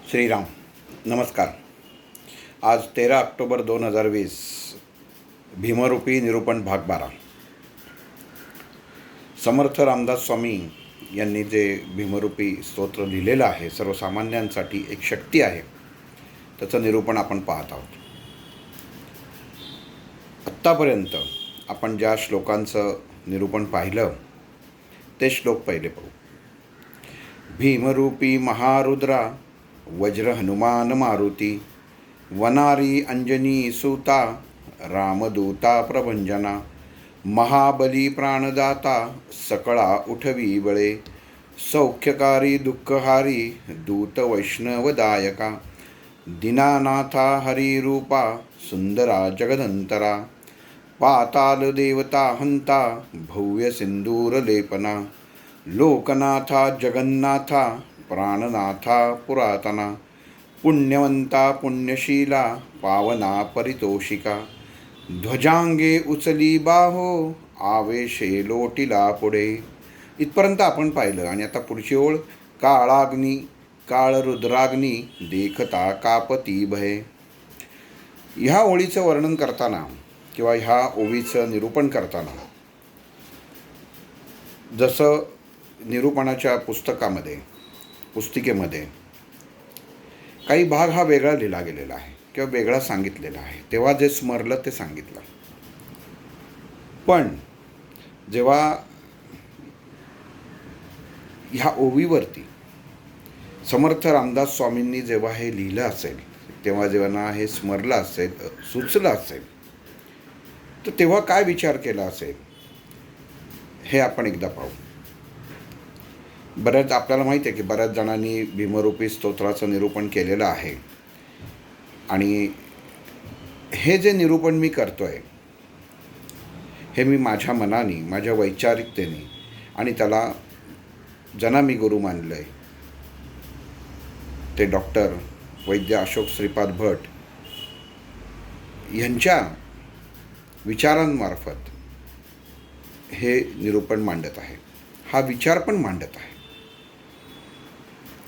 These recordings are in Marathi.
श्रीराम. नमस्कार. आज 13 ऑक्टोबर 2020. भीमरूपी निरूपण भाग 12. समर्थ रामदास स्वामी यांनी जे भीमरूपी स्तोत्र लिहिलेलं आहे, सर्वसामान्यांसाठी एक शक्ती आहे, त्याचं निरूपण आपण पाहत आहोत. आत्तापर्यंत आपण ज्या श्लोकांचं निरूपण पाहिलं ते श्लोक पहिले पाहू. भीमरूपी महारुद्रा वज्र हनुमान मारुती, वनारी अंजनी सूता रामदूता प्रभंजना, महाबली प्राणदाता सकळा उठवी बळे, सौख्यकारी दुःखहारी दूत वैष्णवदायका, दीनानाथा हरिरूपा सुंदरा जगदंतरा, पाताल देवता हंता भव्य सिंदूरलेपना, लोकनाथा जगन्नाथा प्राणनाथा पुरातना, पुण्यवंता पुण्यशीला पावना परितोषिका, ध्वजांगे उचली बाहो आवेशे लोटिला पुढे. इथपर्यंत आपण पाहिलं. आणि आता पुढची ओळ. काळाग्नी काळरुद्राग्नी देखता कापती भय. ह्या ओळीचं वर्णन करताना किंवा ह्या ओळीचं निरूपण करताना जसं निरूपणाच्या पुस्तिकेमध्ये काही भाग हा वेगळा लिहिला गेलेला आहे किंवा वेगळा सांगितलेला आहे. तेव्हा जे स्मरलं ते सांगितलं. पण जेव्हा ह्या ओवीवरती समर्थ रामदास स्वामींनी जेव्हा हे लिहिलं असेल, जेव्हा हे स्मरलं असेल, सुचलं असेल, तर तेव्हा काय विचार केला असेल हे आपण एकदा पाहू. बऱ्याच आपल्याला माहिती आहे की बऱ्याच जणांनी भीमरूपी स्तोत्राचं निरूपण केलेलं आहे. आणि हे जे निरूपण मी करतो आहे हे मी माझ्या मनाने, माझ्या वैचारिकतेने आणि त्याला ज्यांना मी गुरु मानलं आहे ते डॉक्टर वैद्य अशोक श्रीपाद भट यांच्या विचारांमार्फत हे निरूपण मांडत आहे. हा विचार पण मांडत आहे.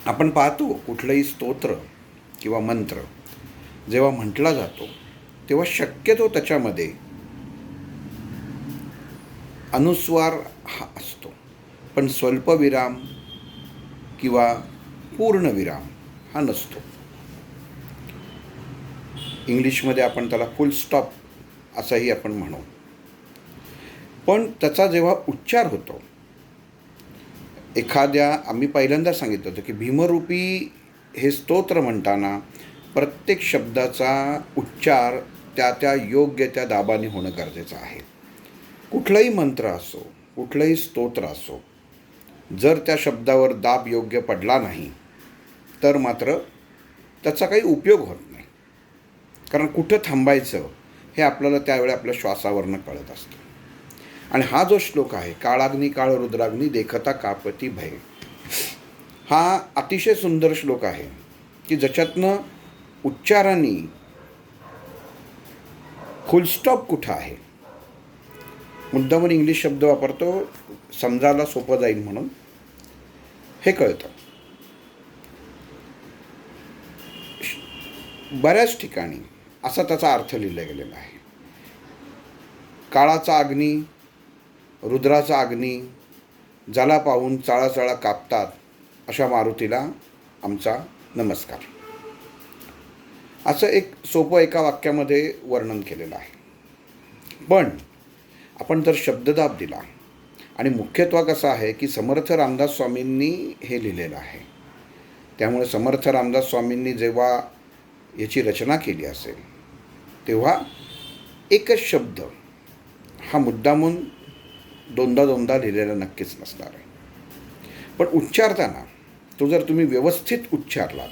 आपण पाहतो कुठलंही स्तोत्र किंवा मंत्र जेव्हा म्हटला जातो तेव्हा शक्यतो त्याच्यामध्ये अनुस्वार हा असतो, पण स्वल्पविराम किंवा पूर्णविराम हा नसतो. इंग्लिशमध्ये आपण त्याला फुल स्टॉप असंही आपण म्हणू. पण त्याचा जेव्हा उच्चार होतो, आम्ही पहिल्यांदा सांगितलं होतं की भीमरूपी हे स्तोत्र म्हणताना प्रत्येक शब्दाचा उच्चार त्या योग्य त्या दाबाने होणं गरजेचं आहे. कुठलाही मंत्र असो, कुठलंही स्तोत्र असो, जर त्या शब्दावर दाब योग्य पडला नाही तर मात्र त्याचा काही उपयोग होत नाही. कारण कुठं थांबायचं हे आपल्याला त्यावेळी आपल्या श्वासावरनं कळत असतं. आणि हा जो श्लोक आहे, काळाग्नी काळरुद्राग्नी देखता कापती भय, हा अतिशय सुंदर श्लोक आहे की ज्याच्यातनं उच्चारांनी फुलस्टॉप कुठं आहे. मुद्दामून इंग्लिश शब्द वापरतो समजायला सोपं जाईल म्हणून, हे कळतं. बऱ्याच ठिकाणी असा त्याचा अर्थ लिहिला गेलेला आहे. काळाचा अग्नी, रुद्राचा अग्नी, ज्याला पाहून चाळाचाळा कापतात अशा मारुतीला आमचा नमस्कार, असं एक सोपं एका वाक्यामध्ये वर्णन केलेलं आहे. पण आपण जर शब्ददाब दिला, आणि मुख्यत्व कसं आहे की समर्थ रामदास स्वामींनी हे लिहिलेलं आहे, त्यामुळे समर्थ रामदास स्वामींनी जेव्हा याची रचना केली असेल तेव्हा एकच शब्द हा मुद्दामून दोनदा लिहिलेला नक्कीच नसणार आहे. पण उच्चारताना तो जर तुम्ही व्यवस्थित उच्चारला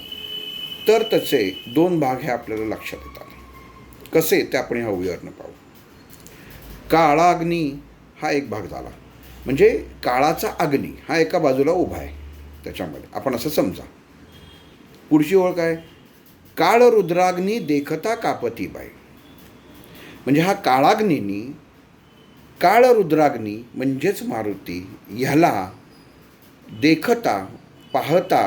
तर त्याचे दोन भाग हे आपल्याला लक्षात येतात. कसे ते आपण ह्या ओळीवरनं पाहू. काळाग्नी हा एक भाग झाला, म्हणजे काळाचा अग्नी हा एका बाजूला उभा आहे त्याच्यामध्ये, आपण असं समजा. पुढची ओळ काय? काळरुद्राग्नी देखता कापती बाई, म्हणजे हा काळाग्नीनी काळरुद्राग्नी म्हणजेच मारुती ह्याला देखता पाहता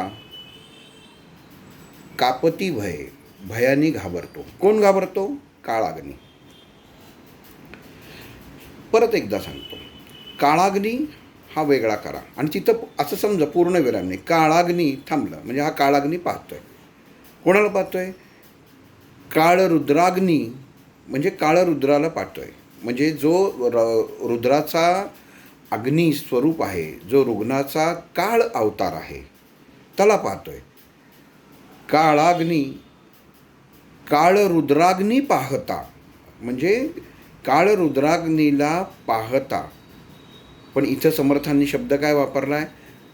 कापती भय, भयाने घाबरतो. कोण घाबरतो? काळाग्नी. परत एकदा सांगतो, काळाग्नी हा वेगळा करा आणि तिथं असं समजा पूर्ण विराम नाही, काळाग्नी थांबलं म्हणजे हा काळाग्नी पाहतोय. कोणाला पाहतोय? काळरुद्राग्नी म्हणजे काळरुद्राला पाहतोय. म्हणजे जो रुद्राचा अग्नी स्वरूप आहे, जो रुग्णाचा काळ अवतार आहे, त्याला पाहतोय. काळाग्नी, काळरुद्राग्नी पाहता म्हणजे काळरुद्राग्नीला पाहता. पण इथं समर्थांनी शब्द काय वापरला आहे?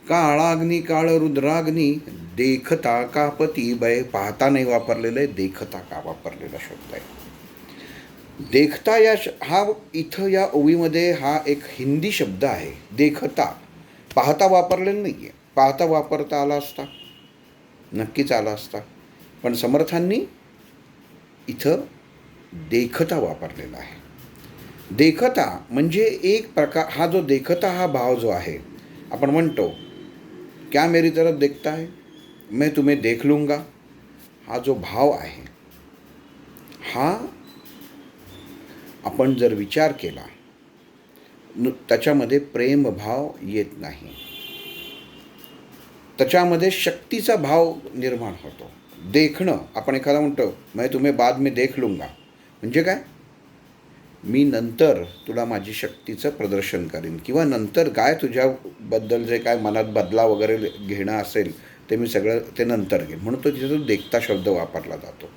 काळाग्नी काळरुद्राग्नी देखता कापती भय. पाहता नाही वापरलेलं आहे, देखता का वापरलेला शब्द आहे. देखता हा इथं या ओवीमध्ये हा एक हिंदी शब्द आहे. देखता, पाहता वापरलेला नाही आहे. पाहता वापरता आला असता, नक्कीच आला असता, पण समर्थांनी इथं देखता वापरलेला आहे. देखता म्हणजे एक प्रकार, हा जो देखता हा भाव जो आहे, आपण म्हणतो क्या मेरी तरफ देखता है, मैं तुम्हें देख लूँगा, हा जो भाव आहे, हा आपण जर विचार केला त्याच्यामध्ये प्रेमभाव येत नाही, त्याच्यामध्ये शक्तीचा भाव निर्माण होतो. देखणं, आपण एखादा म्हणतो मैं तुम्हें बाद में देख लूँगा, म्हणजे काय? मी नंतर तुला माझी शक्तीचं प्रदर्शन करीन, किंवा नंतर काय तुझ्याबद्दल जे काय मनात बदला वगैरे घेणं असेल ते मी सगळं ते नंतर घेईन, म्हणून तो तिथे तो देखता शब्द वापरला जातो.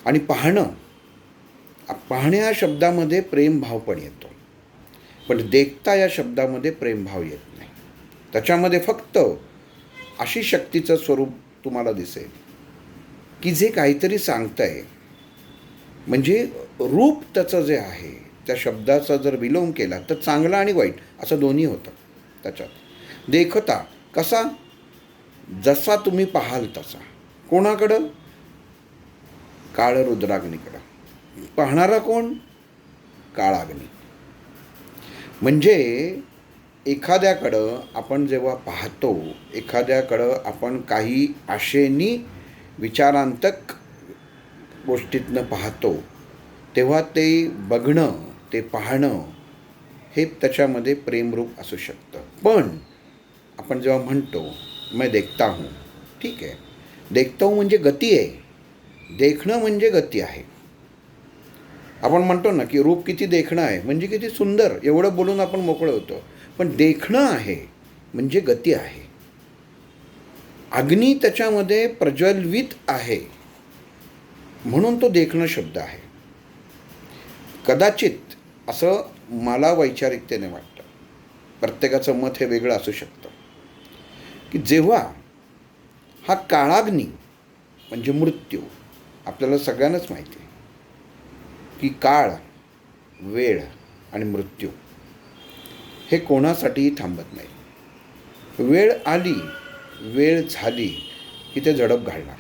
आणि पाहणं, पाहण्या या शब्दामध्ये प्रेमभाव पण येतो, पण देखता या शब्दामध्ये प्रेमभाव येत नाही. त्याच्यामध्ये फक्त अशी शक्तीचं स्वरूप तुम्हाला दिसेल की जे काहीतरी सांगतंय, म्हणजे रूप त्याचं जे आहे, त्या शब्दाचा जर विलोम केला तर चांगलं आणि वाईट असं दोन्ही होतं त्याच्यात. देखता कसा? जसा तुम्ही पाहाल तसा. कोणाकडं? काळरुद्राग्नीकडं. पाहणारा कोण? काळाग्नी. म्हणजे एखाद्याकडं आपण जेव्हा पाहतो, एखाद्याकडं आपण काही आशेनी विचारांतक गोष्टीतनं पाहतो, तेव्हा ते बघणं, ते पाहणं हे त्याच्यामध्ये प्रेमरूप असू शकतं. पण आपण जेव्हा म्हणतो मैं देखता हूँ, ठीक आहे, देखता हूँ म्हणजे गती आहे, देखणं म्हणजे गती आहे. आपण म्हणतो ना की रूप किती देखणं आहे म्हणजे किती सुंदर, एवढं बोलून आपण मोकळं होतो, पण देखणं आहे म्हणजे गती आहे. अग्नी त्याच्यामध्ये प्रज्वलित आहे म्हणून तो देखणं शब्द आहे. कदाचित असं मला वैचारिकतेने वाटतं, प्रत्येकाचं मत हे वेगळं असू शकतं, की जेव्हा हा काळाग्नी म्हणजे मृत्यू, आपल्याला सगळ्यांनाच माहिती आहे की काळ, वेळ आणि मृत्यू हे कोणासाठीही थांबत नाही. वेळ आली, वेळ झाली की ते झडप घालणार.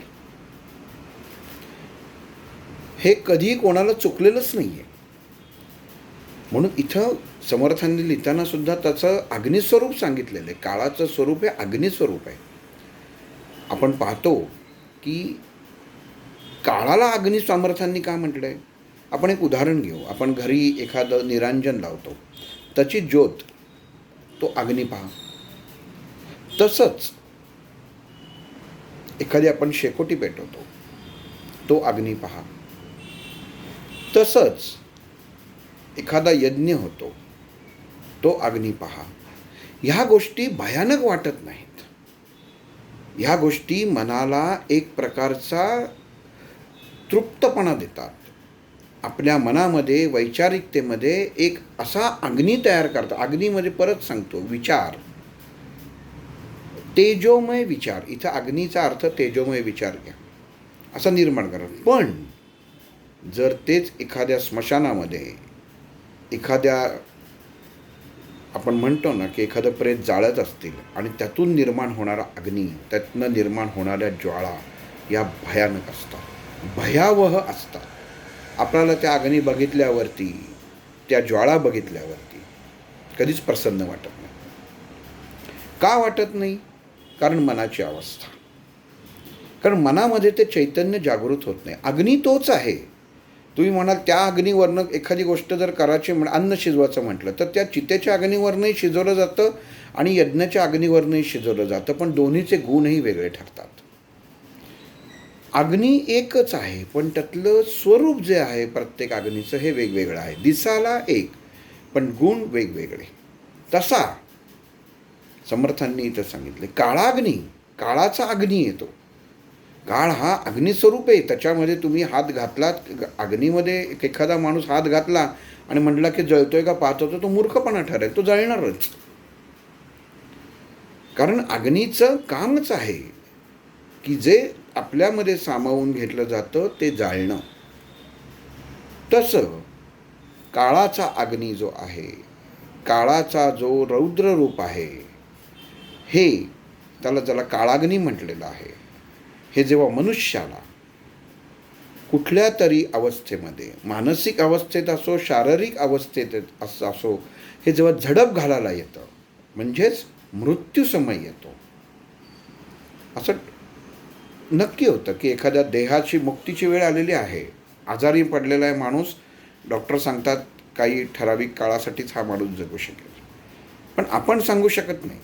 हे कधीही कोणाला चुकलेलंच नाही आहे. म्हणून इथं समर्थांनी लिहिताना सुद्धा त्याचं अग्निस्वरूप सांगितलेलं आहे. काळाचं स्वरूप हे अग्निस्वरूप आहे. आपण पाहतो की काळाला अग्नी समर्थांनी का म्हटलं आहे? आपण एक उदाहरण घेऊ. आपण घरी एखादं निरांजन लावतो, त्याची ज्योत तो अग्नी पहा. तसंच एखादी आपण शेकोटी पेटवतो, तो अग्नी पहा. तसंच एखादा यज्ञ होतो, तो अग्नी पहा. ह्या गोष्टी भयानक वाटत नाहीत. ह्या गोष्टी मनाला एक प्रकारचा तृप्तपणा देतात. आपल्या मनामध्ये, वैचारिकतेमध्ये एक असा अग्नी तयार करतात. अग्नीमध्ये परत सांगतो, विचार, तेजोमय विचार. इथं अग्नीचा अर्थ तेजोमय विचार घ्या, असं निर्माण करा. पण जर तेच एखाद्या स्मशानामध्ये, एखाद्या आपण म्हणतो ना की एखादं प्रेत जाळत असतील आणि त्यातून निर्माण होणारा अग्नी, त्यातनं निर्माण होणाऱ्या ज्वाळा या भयानक असतात, भयावह असतात. आपल्याला त्या अग्नी बघितल्यावरती, त्या ज्वाळा बघितल्यावरती कधीच प्रसन्न वाटत नाही. का वाटत नाही? कारण मनाची अवस्था. कारण मनामध्ये ते चैतन्य जागृत होत नाही. अग्नी तोच आहे. तुम्ही म्हणाल त्या अग्नीवरनं एखादी गोष्ट जर करायची अन्न शिजवायचं म्हटलं तर त्या चितेच्या अग्नीवरनंही शिजवलं जातं आणि यज्ञाच्या अग्नीवरनंही शिजवलं जातं, पण दोन्हीचे गुणही वेगळे ठरतात. अग्नी एकच आहे, पण त्यातलं स्वरूप जे आहे प्रत्येक अग्नीचं हे वेगवेगळं आहे. दिसाला एक, पण गुण वेगवेगळे. तसा समर्थांनी इथं सांगितले काळाग्नी, काळाचा अग्नी येतो. काळ हा अग्निस्वरूप आहे. त्याच्यामध्ये तुम्ही हात घातलात, अग्नीमध्ये एखादा माणूस हात घातला आणि म्हटला की जळतोय का पाहत होतो, तो मूर्खपणा ठरेल, तो जळणारच. कारण अग्नीचं कामच आहे की जे आपल्यामध्ये सामावून घेतलं जातं ते जाळणं. तसं काळाचा अग्नी जो आहे, काळाचा जो रौद्र रूप आहे, हे ज्याला काळाग्नी म्हटलेलं आहे, हे जेव्हा मनुष्याला कुठल्या तरी अवस्थेमध्ये, मानसिक अवस्थेत असो, शारीरिक अवस्थेत असो, हे जेव्हा झडप घालायला येतं, म्हणजेच मृत्यूसमय येतो. असं नक्की होतं की एखाद्या देहाची मुक्तीची वेळ आलेली आहे, आजारी पडलेला आहे माणूस, डॉक्टर सांगतात काही ठराविक काळासाठीच हा माणूस जगू शकेल. पण आपण सांगू शकत नाही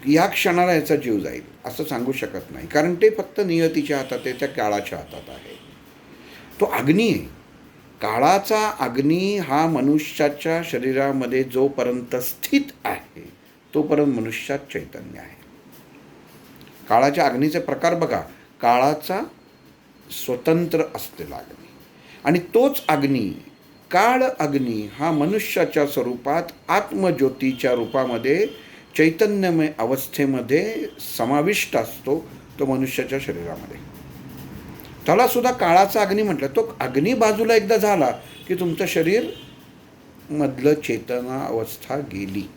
की या क्षणाला याचा जीव जाईल, असं सांगू शकत नाही. कारण ते फक्त नियतीच्या हातात आहे, त्या काळाच्या हातात आहे. तो अग्नी आहे. काळाचा अग्नी हा मनुष्याच्या शरीरामध्ये जोपर्यंत स्थित आहे तोपर्यंत मनुष्यात चैतन्य आहे. काळाच्या अग्नीचे प्रकार बघा. काळाचा स्वतंत्र असलेला अग्नी, आणि तोच अग्नी काळ अग्नी हा मनुष्याच्या स्वरूपात आत्मज्योतीच्या रूपामध्ये चैतन्यमय अवस्थेमध्ये समाविष्ट असतो. तो मनुष्याच्या शरीरामध्ये, त्याला सुद्धा काळाचा अग्नी म्हटलं. तो अग्नी बाजूला एकदा झाला की तुमचं शरीर मधलं चेतना अवस्था गेली.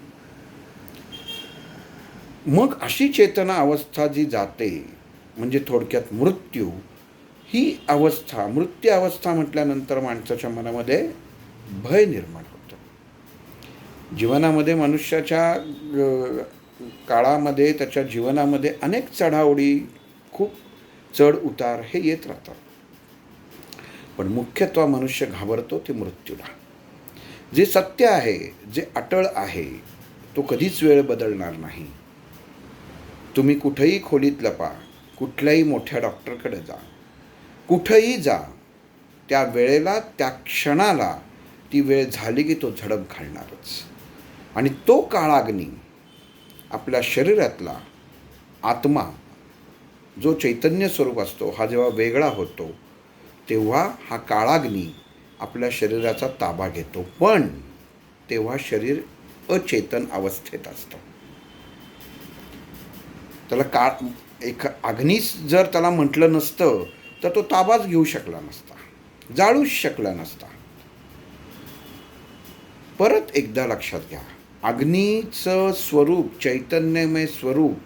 मग अशी चेतना अवस्था जी जाते, म्हणजे थोडक्यात मृत्यू, ही अवस्था, मृत्यू अवस्था म्हटल्यानंतर माणसाच्या मनामध्ये भय निर्माण होतं. जीवनामध्ये मनुष्याच्या काळामध्ये, त्याच्या जीवनामध्ये अनेक चढाओढी, खूप चढ उतार हे येत राहतात. पण मुख्यत्वे मनुष्य घाबरतो ते मृत्यूला. जे सत्य आहे, जे अटळ आहे, तो कधीच वेळ बदलणार नाही. तुम्ही कुठेही खोलीत लपा, कुठल्याही मोठ्या डॉक्टरकडे जा, कुठंही जा, त्या वेळेला, त्या क्षणाला ती वेळ झाली की तो झडप घालणारच. आणि तो काळाग्नी आपल्या शरीरातला आत्मा, जो चैतन्य स्वरूप असतो, हा जेव्हा वेगळा होतो तेव्हा हा काळाग्नी आपल्या शरीराचा ताबा घेतो. पण तेव्हा शरीर अचेतन अवस्थेत असतं. त्याला अग्नीच जर त्याला म्हटलं नसतं तर तो ताबाच घेऊ शकला नसता, जाळूच शकला नसता. परत एकदा लक्षात घ्या, अग्नीचं स्वरूप, चैतन्यमय स्वरूप,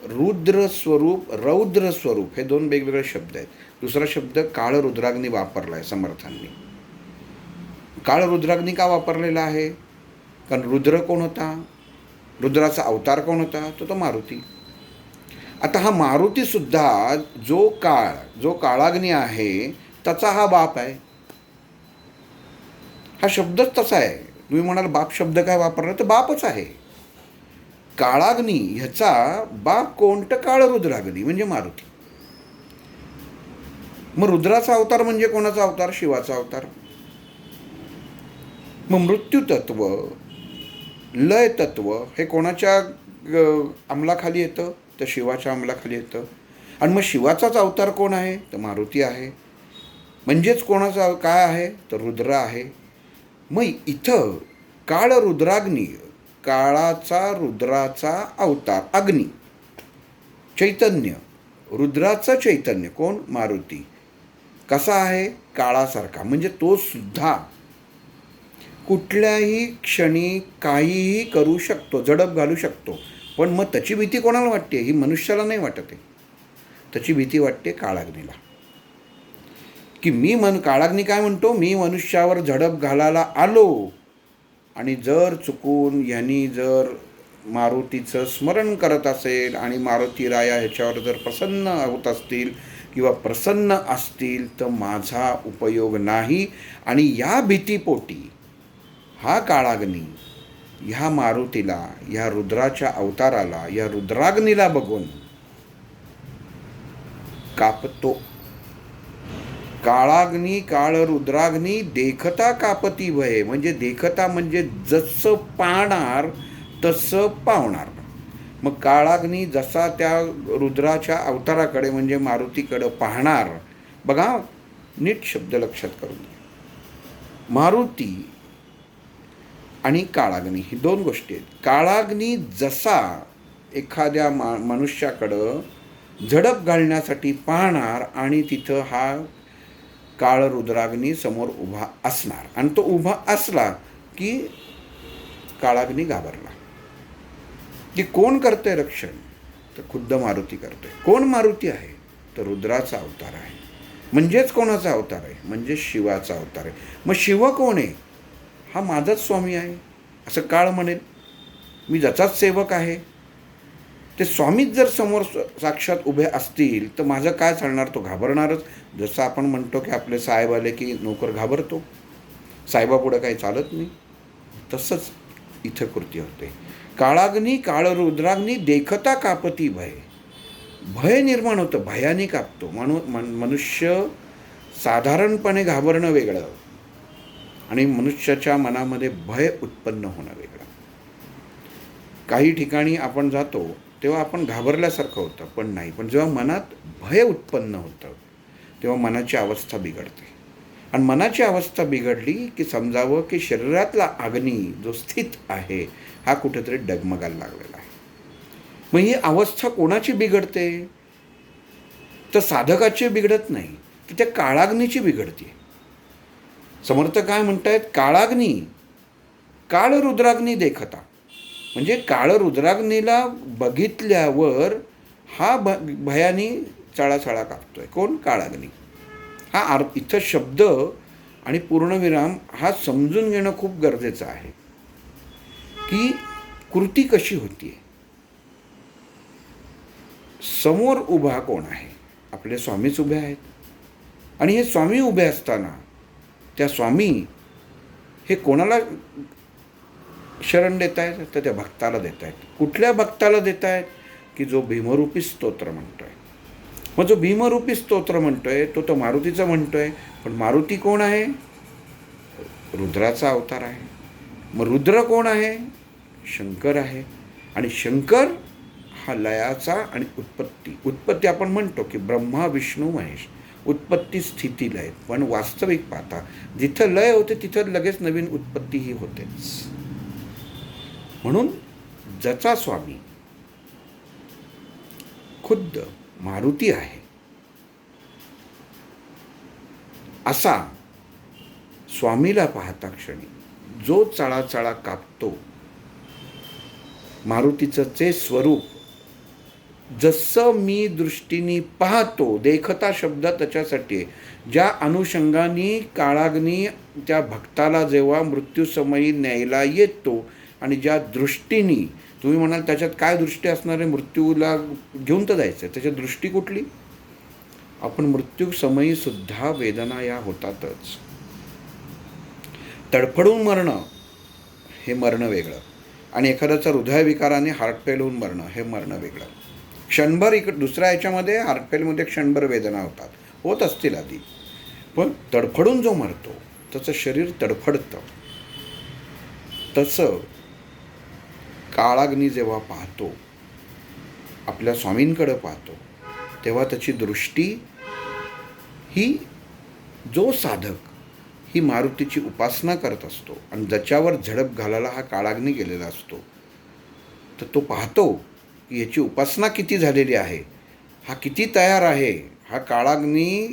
रुद्र स्वरूप, रौद्र स्वरूप, हे दोन वेगवेगळे शब्द आहेत. दुसरा शब्द काळ रुद्राग्नी वापरला आहे समर्थांनी. काळ रुद्राग्नी का वापरलेला आहे? कारण रुद्र कोण होता? रुद्राचा अवतार कोण होता? तो मारुती. आता हा मारुतीसुद्धा जो काळाग्नी आहे त्याचा हा बाप आहे. हा शब्दच तसा आहे. तुम्ही म्हणाल बाप शब्द काय वापरला, तर बापच आहे. काळाग्नी ह्याचा बाप कोण? तर काळ रुद्राग्नी म्हणजे मारुती. मग रुद्राचा अवतार म्हणजे कोणाचा अवतार? शिवाचा अवतार. मग मृत्यू तत्व, लय तत्व हे कोणाच्या अंमलाखाली येतं? तर शिवाच्या अंमलाखाली येतं. आणि मग शिवाचाच अवतार कोण आहे? तर मारुती आहे. म्हणजेच कोणाचा काय आहे? तर रुद्र आहे. मग इथं काळ रुद्राग्नी, काळाचा रुद्राचा अवतार अग्नी, चैतन्य, रुद्राचं चैतन्य कोण? मारुती. कसा आहे? काळासारखा. म्हणजे तो सुद्धा कुठल्याही क्षणी काहीही करू शकतो, झडप घालू शकतो. पण मग त्याची भीती कोणाला वाटते? ही मनुष्याला नाही वाटते. त्याची भीती वाटते काळाग्नीला. की काळाग्नी काय म्हणतो? मी मनुष्यावर झडप घालायला आलो आणि जर चुकून ह्यांनी जर मारुतीचं स्मरण करत असेल आणि मारुती राया ह्याच्यावर जर प्रसन्न होत असतील किंवा प्रसन्न असतील तर माझा उपयोग नाही. आणि या भीतीपोटी हा काळाग्नी ह्या मारुतीला, ह्या रुद्राच्या अवताराला, या रुद्राग्नीला बघून कापतो. काळाग्नी काळ रुद्राग्नी देखता कापती भये. म्हणजे देखता म्हणजे जसं पाहणार तसं पावणार. मग काळाग्नी जसा त्या रुद्राच्या अवताराकडे म्हणजे मारुतीकडं पाहणार. बघा, नीट शब्द लक्षात करून घ्या. मारुती आणि काळाग्नी ही दोन गोष्टी आहेत. काळाग्नी जसा एखाद्या मनुष्याकडं झडप घालण्यासाठी पाहणार आणि तिथं हा काळ रुद्राग्नी समोर उभा असणार. आणि तो उभा असला की काळाग्नी घाबरला. की कोण करतंय रक्षण? तर खुद्द मारुती करतोय. कोण मारुती आहे? तर रुद्राचा अवतार आहे. म्हणजेच कोणाचा अवतार आहे? म्हणजे शिवाचा अवतार आहे. मग शिव कोण आहे? हा माझाच स्वामी आहे असं काळ म्हणेल. मी ज्याचाच सेवक आहे. ते स्वामीच जर समोर साक्षात उभे असतील तर माझं काय चालणार? तो घाबरणारच. जसं आपण म्हणतो की आपले साहेब आले की नोकर घाबरतो, साहेबापुढं काही चालत नाही, तसंच इथं कृती होते. काळाग्नी काळ रुद्राग्नी देखता कापती भय. भय निर्माण होतं, भयाने कापतो. मनुष्य साधारणपणे घाबरणं वेगळं आणि मनुष्याच्या मनामध्ये भय उत्पन्न होणं वेगळं. काही ठिकाणी आपण जातो तेव्हा आपण घाबरल्यासारखं होतं, पण नाही. पण जेव्हा मनात भय उत्पन्न होतं तेव्हा मनाची अवस्था बिघडते. आणि मनाची अवस्था बिघडली की समजावं की शरीरातला अग्नी जो स्थित आहे हा कुठेतरी डगमगायला लागलेला आहे. मग ही अवस्था कोणाची बिघडते? तर साधकाची बिघडत नाही, की त्या काळाग्नीची बिघडते. समर्थ काय म्हणतायत? काळाग्नी काळ रुद्राग्नी देखता. म्हणजे काळ रुद्राग्नीला बघितल्यावर हा भयानी चळाचळा कापतोय. कोण? काळाग्नी. हा इथं शब्द आणि पूर्णविराम हा समजून घेणं खूप गरजेचं आहे की कृती कशी होतीये. समोर उभा कोण आहे? आपले स्वामीच उभे आहेत. आणि हे स्वामी उभे असताना त्या स्वामी हे कोणाला शरण देत आहेत? तर त्या भक्ताला देत आहेत. कुठल्या भक्ताला देत आहेत? की जो भीमरूपी स्तोत्र म्हणतोय. मग जो भीमरूपी स्तोत्र म्हणतोय तो मारुतीचं म्हणतोय. पण मारुती कोण आहे? रुद्राचा अवतार आहे. मग रुद्र कोण आहे? शंकर आहे. आणि शंकर हा लयाचा आणि उत्पत्ती आपण म्हणतो की ब्रह्मा विष्णू महेश, उत्पत्ती स्थिती लय. पण वास्तविक पाहता जिथं लय होते तिथं लगेच नवीन उत्पत्ती ही होतेच. म्हणून ज्याचा स्वामी खुद्द मारुती आहे असा स्वामीला पाहता क्षणी जो चळाचळा कापतो, मारुतीचं जे स्वरूप जसं मी दृष्टीने पाहतो, देखता शब्द त्याच्यासाठी आहे. ज्या अनुषंगाने काळाग्नी त्या भक्ताला जेव्हा मृत्यूसमयी न्यायला येतो आणि ज्या दृष्टीने तुम्ही म्हणाल त्याच्यात काय दृष्टी असणार आहे? मृत्यूला घेऊन तर जायचं आहे. त्याच्यात दृष्टी कुठली? आपण मृत्यूसमयी सुद्धा वेदना या होतातच. तडफडून मरणं हे मरणं वेगळं आणि एखाद्याचं हृदयविकाराने हार्टफेल होऊन मरणं हे मरणं वेगळं. क्षणभर दुसऱ्या ह्याच्यामध्ये हार्टफेलमध्ये क्षणभर वेदना होत असतील आधी, पण तडफडून जो मरतो त्याचं शरीर तडफडतं. तसं काळाग्नी जेव्हा पाहतो, आपल्या स्वामींकडं पाहतो, तेव्हा त्याची दृष्टी ही जो साधक ही मारुतीची उपासना करत असतो आणि ज्याच्यावर झडप घालायला हा काळाग्नी गेलेला असतो, तर तो पाहतो की याची उपासना किती झालेली आहे, हा किती तयार आहे. हा काळाग्नी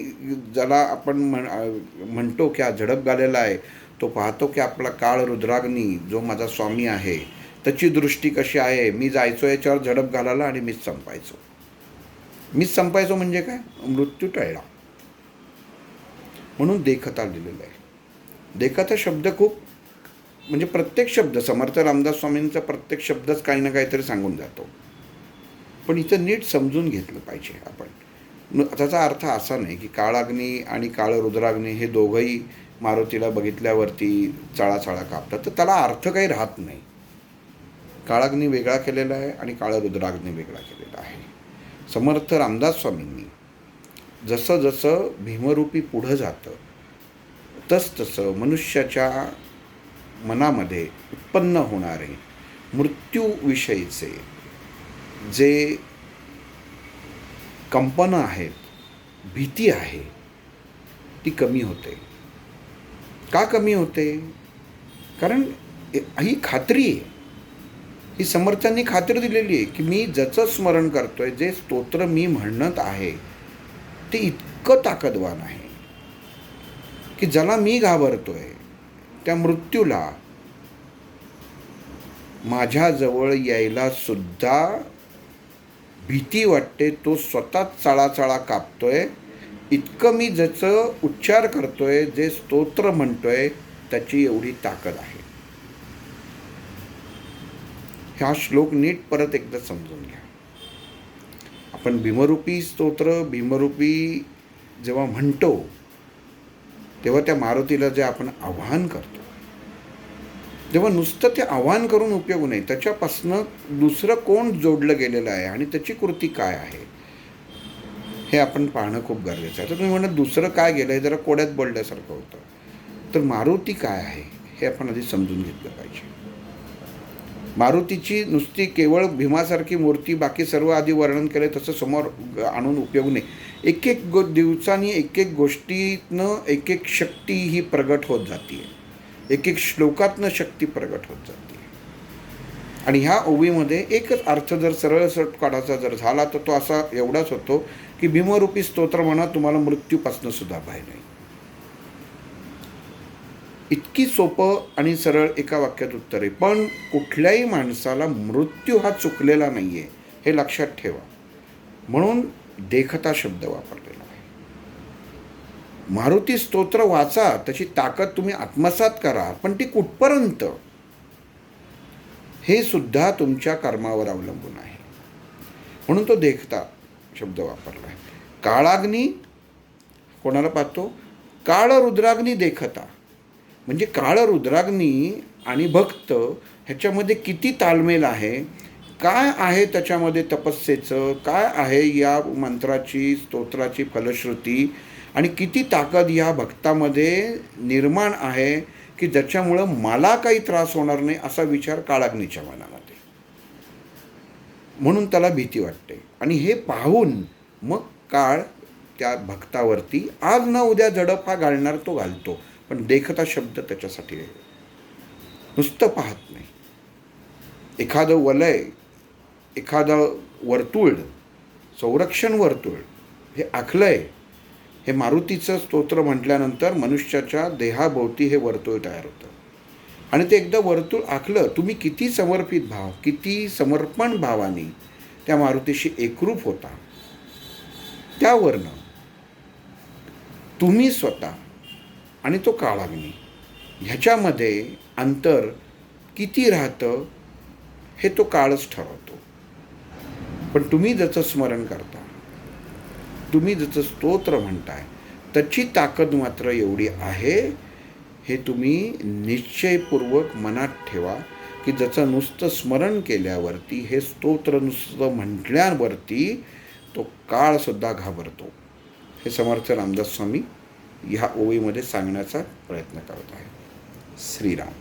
ज्याला आपण म्हणतो की हा झडप घालेला आहे, तो पाहतो की आपला काळ रुद्राग्नी जो माझा स्वामी आहे त्याची दृष्टी कशी आहे. मी जायचो याच्यावर झडप घालायला आणि मीच संपायचो म्हणजे काय? मृत्यू टळला. म्हणून देखता दिलेलं आहे. देखता शब्द खूप म्हणजे प्रत्येक शब्द समर्थ रामदास स्वामींचा प्रत्येक शब्दच काही ना काहीतरी सांगून जातो. पण इथं नीट समजून घेतलं पाहिजे आपण त्याचा अर्थ असा नाही की काळाग्नी आणि काळरुद्राग्नी हे दोघंही मारुतीला बघितल्यावरती चळाचळा कापतात, तर त्याला अर्थ काही राहत नाही. काळाग्नी वेगळा केलेला आहे आणि काळरुद्राग्नी वेगळा केलेला आहे. समर्थ रामदास स्वामींनी जसं जसं भीमरूपी पुढं जातं तसतसं मनुष्याच्या मनामध्ये उत्पन्न होणारे मृत्यूविषयीचे जे कंपनं आहेत, भीती आहे, ती कमी होते. का कमी होते? कारण ही खात्री आहे, ही समर्थांनी खात्री दिलेली आहे की मी ज्याचं स्मरण करतोय, जे स्तोत्र मी म्हणत आहे ते इतकं ताकदवान आहे की ज्याला मी घाबरतोय त्या मृत्यूला माझ्याजवळ यायला सुद्धा भीती वाटते. तो स्वतःच चळाचळा कापतोय. इतकं मी ज्याचं उच्चार करतोय, जे स्तोत्र म्हणतोय, त्याची एवढी ताकद आहे. हा श्लोक नीट परत एकदा समजून घ्या. आपण भीमरूपी स्तोत्र, भीमरूपी जेव्हा म्हणतो तेव्हा त्या मारुतीला जे आपण आवाहन करतो, तेव्हा नुसतं ते आवाहन करून उपयोग नाही. त्याच्यापासनं दुसरं कोण जोडलं गेलेलं आहे आणि त्याची कृती काय आहे हे आपण पाहणं खूप गरजेचं आहे. तर तुम्ही म्हणत दुसरं काय गेलं आहे, जरा कोड्यात बोलल्यासारखं होतं. तर मारुती काय आहे हे आपण आधी समजून घेतलं पाहिजे. मारुतीची नुसती केवळ भीमासारखी मूर्ती, बाकी सर्व आधी वर्णन केलं तसं समोर आणून उपयोग नाही. एक एक दिवसांनी एक एक गोष्टीतनं एक एक शक्ती ही प्रगट होत जाते. एक एक श्लोकातनं शक्ती प्रगट होत जाते. आणि ह्या ओवीमध्ये एकच अर्थ जर सरळ काढायचा जर झाला तर तो असा एवढाच होतो की भीमरूपी स्तोत्र म्हणा, तुम्हाला मृत्यूपासून सुद्धा भय नाही. इतकी सोपं आणि सरळ एका वाक्यात उत्तर आहे. पण कुठल्याही माणसाला मृत्यू हा चुकलेला नाही आहे हे लक्षात ठेवा. म्हणून देखता शब्द वापरलेला आहे. मारुती स्तोत्र वाचा, त्याची ताकद तुम्ही आत्मसात करा, पण ती कुठपर्यंत हे सुद्धा तुमच्या कर्मावर अवलंबून आहे. म्हणून तो देखता शब्द वापरला आहे. काळाग्नी कोणाला पाहतो? काळरुद्राग्नी देखता. म्हणजे काळरुद्राग्नी आणि भक्त ह्याच्यामध्ये किती ताळमेळ आहे, काय आहे त्याच्यामध्ये तपस्येचं, काय आहे या मंत्राची स्तोत्राची फलश्रुती, आणि किती ताकद या भक्तामध्ये निर्माण आहे की ज्याच्यामुळं मला काही त्रास होणार नाही असा विचार काळाग्नीच्या मनामध्ये. म्हणून त्याला भीती वाटते. आणि हे पाहून मग काळ त्या भक्तावरती आज न उद्या झडप हा घालणार तो घालतो. पण देखता शब्द त्याच्यासाठी आहे. नुसतं पाहत नाही. एखादं वलय, एखादं वर्तुळ, संरक्षण वर्तुळ हे आखलंय. हे मारुतीचं स्तोत्र म्हटल्यानंतर मनुष्याच्या देहाभोवती हे वर्तुळ तयार होतं. आणि ते एकदा वर्तुळ आखलं, तुम्ही किती समर्पित भाव, किती समर्पण भावाने त्या मारुतीशी एकरूप होता, त्यावरनं तुम्ही स्वतः आणि तो काळाग्नी ह्याच्यामध्ये अंतर किती राहतं हे तो काळच ठरवतो. पण तुम्ही ज्याचं स्मरण करता, तुम्ही ज्याचं स्तोत्र म्हणताय, त्याची ताकद मात्र एवढी आहे हे तुम्ही निश्चयपूर्वक मनात ठेवा की ज्याचं नुसतं स्मरण केल्यावरती, हे स्तोत्र नुसतं म्हटल्यावरती तो काळसुद्धा घाबरतो. हे समर्थ रामदास स्वामी ह्या ओवीमध्ये सांगण्याचा प्रयत्न करत आहे. श्रीराम.